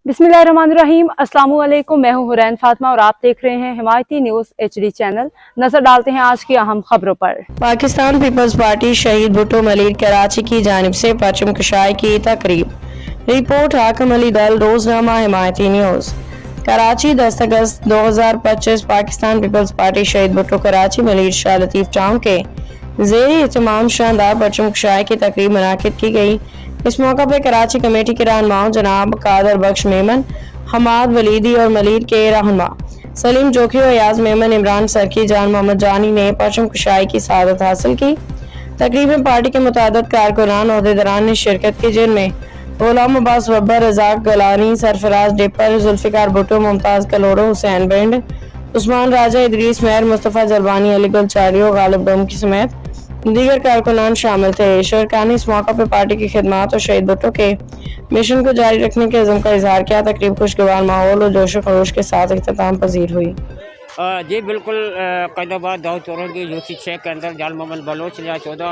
बिस्मिल्लाहिर्रहमानिर्रहीम। अस्सलाम वालेकुम। मैं हूं हुरैन फातिमा और आप देख रहे हैं हिमायती न्यूज़ HD चैनल। नजर डालते हैं आज की अहम खबरों पर। पाकिस्तान पीपल्स पार्टी शहीद भुट्टो मलिक कराची की जानिब से परचम कुशाई की तकरीब। रिपोर्ट हाकिम अली दल, रोजनामा हिमायती न्यूज़। कराची 10 अगस्त 2025 पाकिस्तान पीपल्स पार्टी शहीद भुट्टो कराची मलिक शाह लतीफ टाउन के ज़ेरी इत्माम शानदार परचम कुशाई की तकरीब मुनाकिद की गई। इस मौका पर कराची कमेटी के रहनुमाओं जनाब कादर बख्श मेमन, हमाद वलीदी और मलीद के रहनुमा सलीम जोखी और याज मेमन, इमरान सरकी, जान मोहम्मद जानी ने परचम कुशाई की सआदत हासिल की। तकरीब में पार्टी के मुतादिद कारकुनान ओहदेदारान ने शिरकत की, जिनमें गुलाम अब्बास बब्बर, रजाक गलानी, सरफराज डिपर, जुल्फिकार भुट्टो, मुमताज कलोड़ो, हुसैन बिंड, उस्मान राजा, इदरीस मेहर, मुस्तफ़ा जरबानी, अली गुल चारियो, गालिब डोमकी समेत दीगर कारकुनान शामिल थे। शरका ने इस मौका पर पार्टी की खिदमात और शहीद भुट्टो के मिशन को जारी रखने के अज़्म का इजहार किया। तकरीब खुशगवार माहौल और जोश खरोश के साथ इख्तिताम पजीर हुई। जी बिल्कुल, कैदाबाद दाऊद चौरंगी यूसी 6 के अंदर जाल मोहम्मद बलोच ने 14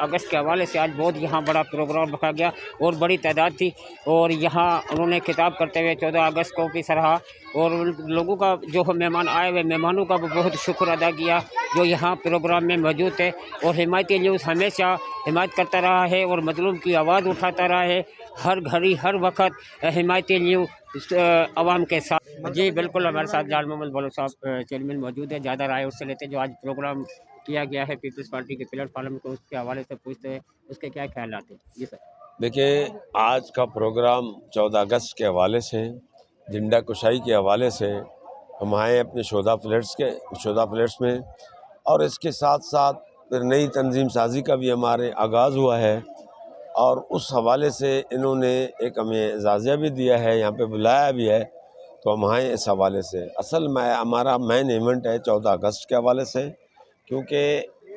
अगस्त के हवाले से आज बहुत यहाँ बड़ा प्रोग्राम रखा गया और बड़ी तादाद थी, और यहाँ उन्होंने खिताब करते हुए 14 अगस्त को भी सराहा और लोगों का जो मेहमान आए हुए मेहमानों का भी बहुत शुक्र अदा किया जो यहाँ प्रोग्राम में मौजूद थे। और हिमायती न्यूज़ हमेशा हिमायत करता रहा है और मजलूम की आवाज़ उठाता रहा है, हर घड़ी हर वक्त हिमायती न्यूज़ आवाम के साथ। जी बिल्कुल, हमारे साथ जाल मोहम्मद बलोच साहब चेयरमैन मौजूद है। ज़्यादा राय उससे लेते हैं जो आज प्रोग्राम किया गया है पीपल्स पार्टी के प्लेटफॉर्म को, उसके हवाले से पूछते हैं उसके क्या ख्याल आते हैं। जी सर। देखिए, आज का प्रोग्राम 14 अगस्त के हवाले से, झंडा कुशाई के हवाले से हम आए अपने शोधा फ्लैट्स में, और इसके साथ साथ फिर नई तंजीम साजी का भी हमारे आगाज़ हुआ है और उस हवाले से इन्होंने एक हमें इजाज़ा भी दिया है, यहाँ पे बुलाया भी है, तो हम आए इस हवाले से। असल में हमारा मेन इवेंट है 14 अगस्त के हवाले से, क्योंकि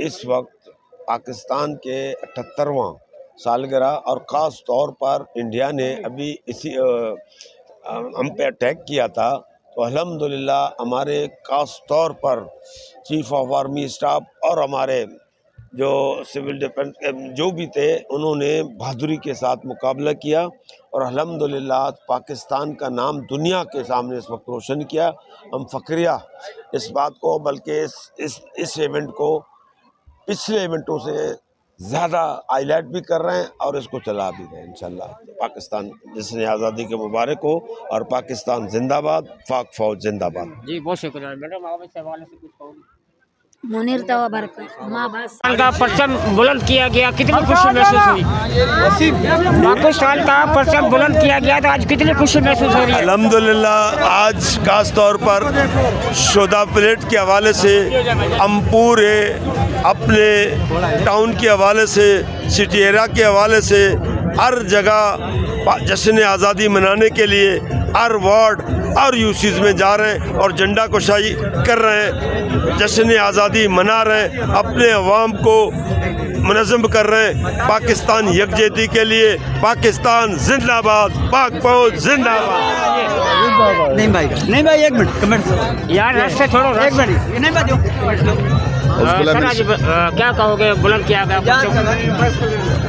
इस वक्त पाकिस्तान के 78वां सालगिरह और ख़ास तौर पर इंडिया ने अभी इसी हम पे अटैक किया था, तो अल्हम्दुलिल्लाह हमारे ख़ास तौर पर चीफ ऑफ आर्मी स्टाफ और हमारे जो सिविल डिफेंस जो भी थे उन्होंने बहादुरी के साथ मुकाबला किया और अल्हम्दुलिल्लाह पाकिस्तान का नाम दुनिया के सामने इस वक्त रोशन किया। हम फ़ख्रिया इस बात को, बल्कि इस इवेंट को पिछले इवेंटों से ज़्यादा हाईलाइट भी कर रहे हैं और इसको चला भी रहे हैं इंशाल्लाह। पाकिस्तान जिसने आज़ादी के मुबारक हो, और पाकिस्तान जिंदाबाद, पाक फौज जिंदाबाद। जी बहुत शुक्रिया मैडम। आप इस हवाले से कुछ कहोगे? मुनीर तवा बरकत माँ बस का परचम बुलंद किया गया, कितनी खुशी महसूस हुई? पाकिस्तान का परचम बुलंद किया गया तो आज कितनी खुशी महसूस हो रही है? अल्हम्दुलिल्लाह आज खास तौर पर शोधा प्लेट के हवाले से हम पूरे अपने टाउन के हवाले से, सिटी एरिया के हवाले से हर जगह जश्न आज़ादी मनाने के लिए हर वार्ड और यूसीज में जा रहे हैं और झंडा कुशाई कर रहे हैं, जश्न आज़ादी मना रहे हैं, अपने अवाम को मुनज़्ज़म कर रहे हैं। पाकिस्तान यकजहती के लिए, पाकिस्तान जिंदाबाद, पाक फौज जिंदाबाद। नहीं भाई एक मिनट यार रास्ते छोड़ो, एक मिनट नहीं बात क्या कहोगे? बुलंद किया गया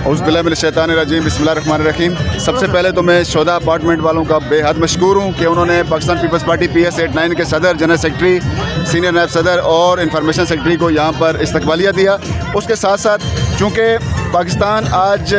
औज़ुबिल्लाहिमिनश्शैतानिर्रजीम, बिस्मिल्लाहिर्रहमानिर्रहीम। सबसे पहले तो मैं शोधा अपार्टमेंट वालों का बेहद मशकूर हूँ कि उन्होंने पाकिस्तान पीपल्स पार्टी PS 89 के सदर, जनरल सेक्रेटरी, सीनियर नायब सदर और इंफॉर्मेशन सेक्रेटरी को यहाँ पर इस्तकबालिया दिया। उसके साथ साथ चूँकि पाकिस्तान आज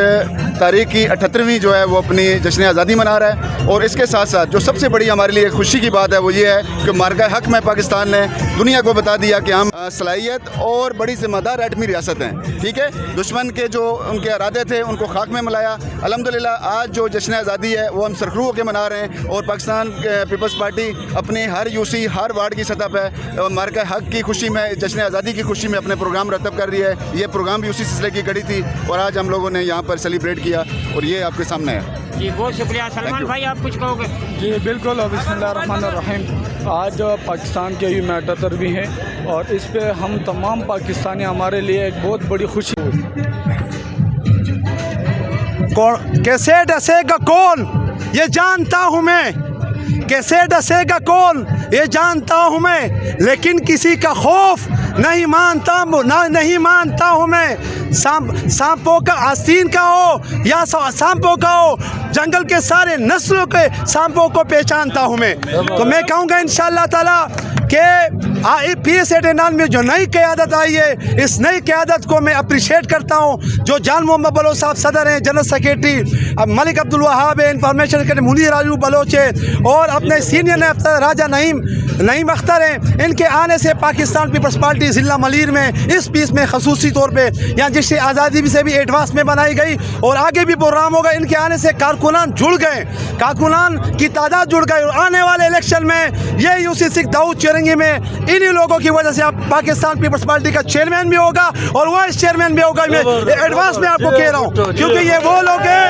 तारीख की 78वीं जो है वो अपनी जश्न आज़ादी मना रहा है, और इसके साथ साथ जो सबसे बड़ी हमारे लिए खुशी की बात है वो ये है कि मार्का हक में पाकिस्तान ने दुनिया को बता दिया कि हम सलाहियत और बड़ी ज़िम्मेदार एटमी रियासत हैं। ठीक है, दुश्मन के जो उनके इरादे थे उनको खाक में मिलाया। अल्हम्दुलिल्लाह आज जो जश्न आज़ादी है वो हम सरखरू होकर मना रहे हैं, और पाकिस्तान पीपल्स पार्टी अपने हर यूसी हर वार्ड की सतह पर मार्का हक की खुशी में, जश्न आज़ादी की खुशी में अपने प्रोग्राम रतब कर रही है। ये प्रोग्राम भी उसी सिलसिले की कड़ी थी और आज हम लोगों ने यहाँ पर सेलिब्रेट किया और ये आपके सामने है। जी बहुत शुक्रिया। सलमान भाई आप कुछ कहोगे? जी बिल्कुल, बिस्मिल्लाहिर्रहमानिर्रहीम। आज पाकिस्तान के ही मैटर भी हैं और इस पे हम तमाम पाकिस्तानी, हमारे लिए एक बहुत बड़ी खुशी। कौन कैसे डसेगा कौन, ये जानता हूँ मैं कैसे डसेगा कौन ये जानता हूँ मैं, लेकिन किसी का खौफ नहीं मानता हूँ मैं। सांपों का आस्तीन का हो या सांपों का हो, जंगल के सारे नस्लों के सांपों को पहचानता हूँ मैं। तो मैं कहूँगा इंशाअल्लाह ताला कि PS89 में जो नई क़यादत आई है, इस नई क़यादत को मैं अप्रिशिएट करता हूँ। जो जान मोहम्मद बलोच साहब सदर हैं, जनरल सेक्रेटरी मलिक अब्दुल वहाब है, इंफॉर्मेशन सेक्रेटरी मुनीर राजू बलोच है, और अपने सीनियर नायब सदर राजा नईम अख्तर हैं। इनके आने से पाकिस्तान पीपल्स पार्टी ज़िला मलीर में इस पीस में खसूसी तौर पे यहाँ जिससे आज़ादी से भी एडवांस में बनाई गई और आगे भी प्रोग्राम होगा। इनके आने से कारकुनान जुड़ गए, कारकुनान की तादाद जुड़ गई, और आने वाले इलेक्शन में ये यूसी सिख दाऊद चेरंगी में इन्हीं लोगों की वजह से आप पाकिस्तान पीपल्स पार्टी का चेयरमैन भी होगा और वाइस चेयरमैन भी होगा। मैं एडवांस में आपको कह रहा हूँ, क्योंकि ये वो लोग हैं,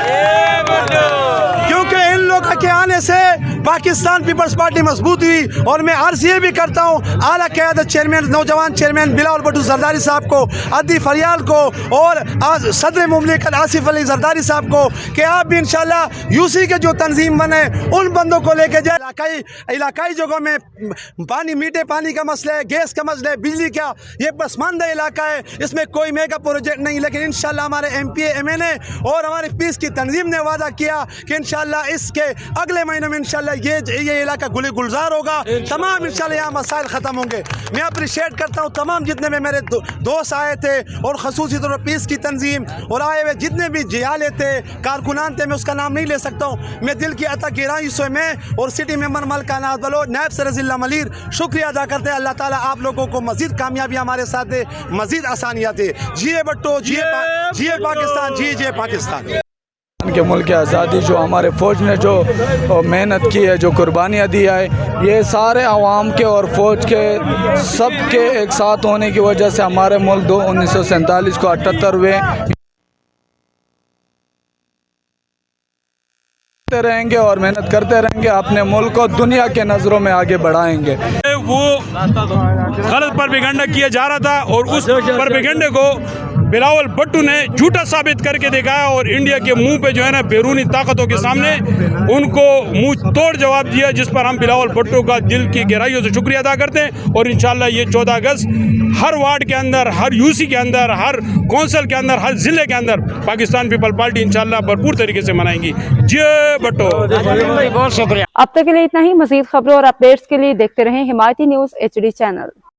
क्योंकि इन लोगों के आने से पाकिस्तान पीपल्स पार्टी मजबूत हुई। और मैं अर्ज ये भी करता हूँ आला क़यादत चेयरमैन, नौजवान चेयरमैन बिलावल भुट्टो जरदारी साहब को, अदी फरियाल को, और सदर मुमलिकत आसिफ अली जरदारी साहब को कि आप भी इंशाल्लाह यूसी के जो तंजीम बने उन बंदों को लेके जाए। इलाकाई जगहों में पानी, मीठे पानी का मसला है, गैस का मसला है, बिजली का, ये पसमानदा इलाका है, इसमें कोई मेगा प्रोजेक्ट नहीं। लेकिन इंशाल्लाह हमारे MP MNA और हमारे पीस की तंजीम ने वादा किया कि इंशाल्लाह इसके अगले महीने में इंशाल्लाह ये इलाका गुल गुलजार होगा, तमाम इंशाल्लाह यहाँ मसाइल ख़त्म होंगे। मैं अप्रिशिएट करता हूँ तमाम जितने भी मेरे दोस्त आए थे, और खसूसी तौर पर पीस की तंजीम और आए हुए जितने भी जियाले थे, कारकुनान थे, मैं उसका नाम नहीं ले सकता हूँ। मैं दिल की अता गहराई से मैं और सिटी मेंबर मलका नाज बलोच नायब सदर ज़िला मलीर शुक्रिया अदा करते हैं। अल्लाह ताला आप लोगों को मज़ीद कामयाबी हमारे साथ दे, मज़ीद आसानियाँ दे। जिए भट्टो, जिए पाकिस्तान, जिए पाकिस्तान। के मुल्क की आज़ादी जो हमारे फ़ौज ने जो मेहनत की है, जो कुर्बानियाँ दी है, ये सारे आवाम के और फ़ौज के सब के एक साथ होने की वजह से हमारे मुल्क 1947 को 78 हुए रहेंगे और मेहनत करते रहेंगे, अपने मुल्क को दुनिया के नज़रों में आगे बढ़ाएंगे। वो गलत प्रोपेगेंडा किया जा रहा था और उस प्रोपेगेंडे को बिलावल भुट्टो ने झूठा साबित करके दिखाया, और इंडिया के मुंह पे जो है ना बैरूनी ताकतों के सामने उनको मुंह तोड़ जवाब दिया, जिस पर हम बिलावल भुट्टो का दिल की गहराइयों से शुक्रिया अदा करते हैं। और इंशाल्लाह ये 14 अगस्त हर वार्ड के अंदर, हर यूसी के अंदर, हर कौंसिल के अंदर, हर ज़िले के अंदर पाकिस्तान पीपल पार्टी इंशाल्लाह भरपूर तरीके से मनाएंगी। जय भुट्टो। बहुत शुक्रिया। अब तक के लिए इतना ही। मज़ीद खबरों और अपडेट्स के लिए देखते रहें हिमायती न्यूज़ HD चैनल।